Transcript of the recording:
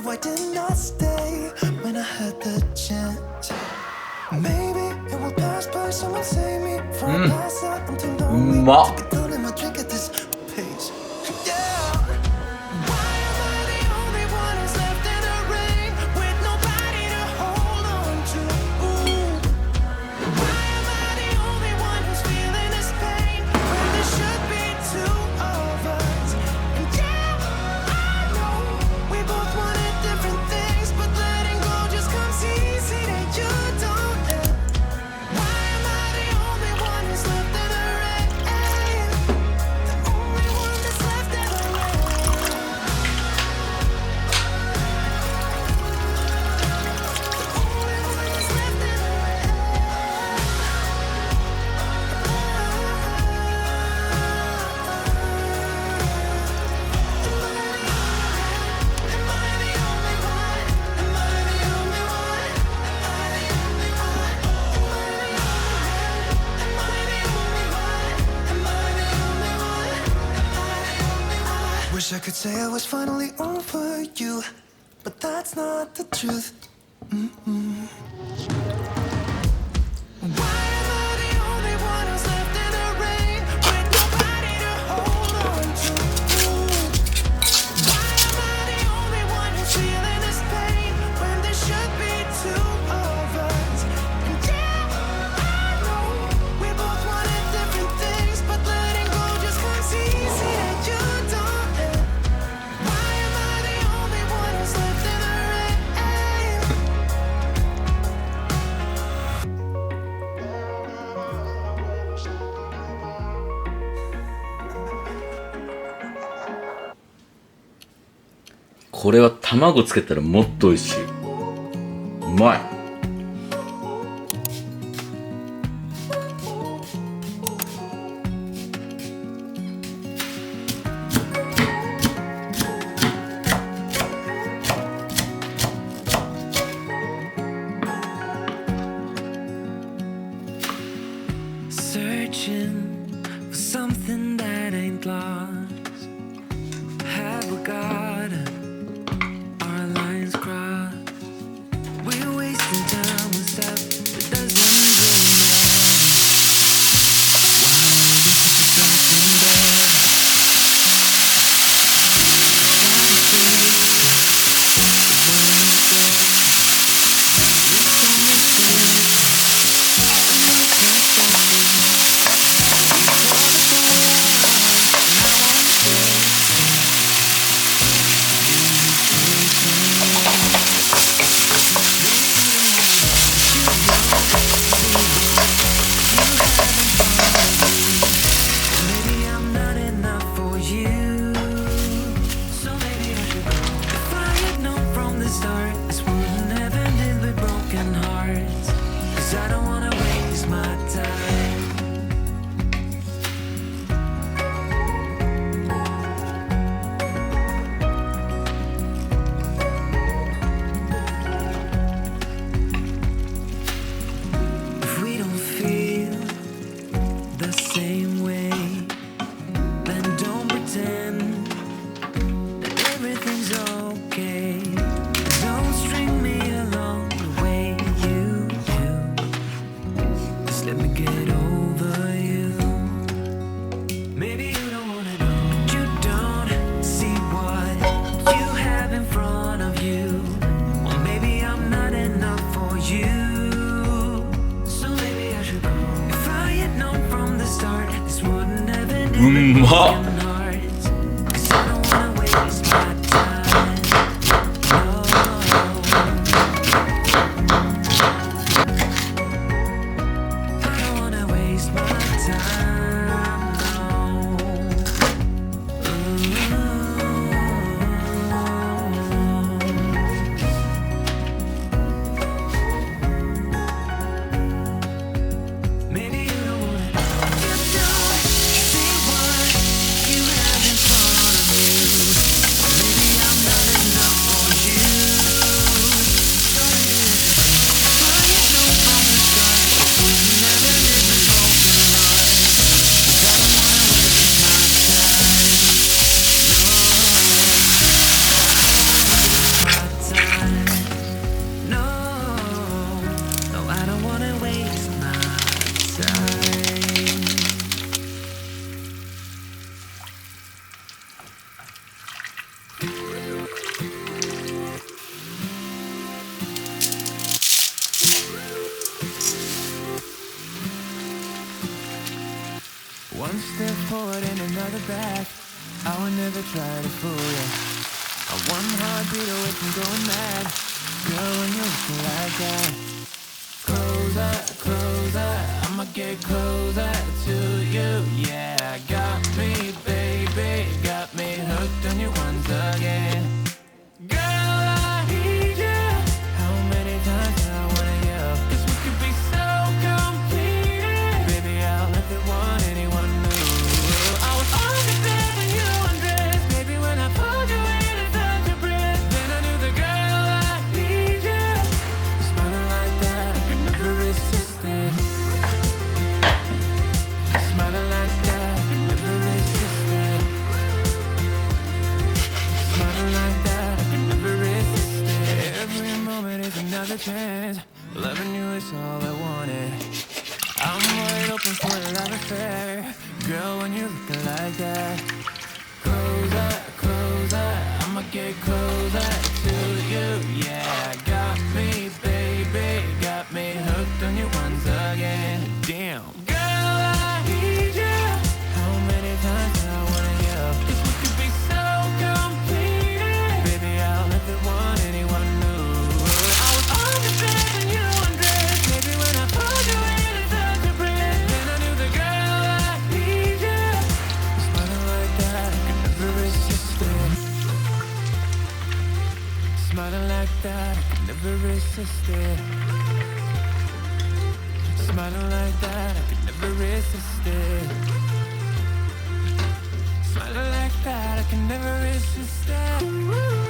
why didn't I stay when I had the chance? Maybe it will pass by, someone save me from a pass out. I'm too lonely to get down in my drink at this pace. Yeah. Why am I the only one who's left in the rain with nobody to hold on to? Why am I the only one who's feeling this pain when there should be two of us? And yeah, I know we both wanted different things, but letting go just comes easy to you, don't it? Why am I the only one who's left in the rain? The only one that's left in the rain. The only one that's left in the Wish I could say I was finally over you, but that's not the truth. Why am I the only one who's left in the rain with nobody to hold on to? Why am I the only one who's feeling this pain when there should be two of us? And yeah, I know we both wanted different things, but letting go just comes easy and you don't it? Why am I the only one who's left in the rain? これは卵つけたらもっと美味しい。うまい。Searching for something that ain't lost. Have we got our lines crossed? We're wasting time on stuff that doesn't really last. Why are we such a Maybe I'm not enough for you, so maybe I should go. If I had known from the start, this wouldn't have ended with broken hearts. 'Cause I don't wanna waste my time. If we don't feel the same way, then don't pretend that everything's okay. Don't string me along the way you do. Just let me get over you. Maybe you don't wanna know, but you don't see what you have in front of you. Or maybe I'm not enough for you, so maybe I should go. If I had known from the start, this wouldn't have ended with broken hearts. 'Cause I don't wanna waste my time. No. I don't wanna waste my time. No. Maybe you don't wanna know. You don't see what One step forward and another back. I would never try to fool ya. One heartbeat away from going mad. Girl, when you're looking like that. Closer, closer, I'ma get closer to you. Yeah, got me, baby, got me hooked on you once again. Girl, I need you. How many times do I wanna yell? 'Cause we could be so complete. Baby, I'll let the one anyone knew. I was always there when you undressed. Baby, when I pulled you in and felt your breath, then I knew the girl I need you. Smiling like that, I could never resist it. Smiling like that, I could never resist it. Smiling like that, I could never resist it. Every moment is another chance. Loving you is all I wanted. I'm wide open for a love affair. Girl, when you're looking like that. Closer, closer, I'ma get closer to you. Yeah, got me, baby, got me hooked on you once again. Damn. Girl, I need you. How many times do I wanna yell? 'Cause we could be so complete. Baby, I'll let the one anyone knew. I was always there when you undressed. Baby, when I pulled you in and felt your breath, then I knew the girl I need you. Smiling like that, I could never resist it. Smiling like that, I could never resist it. Smiling like that, I could never resist it. Smiling like that, I can never resist it.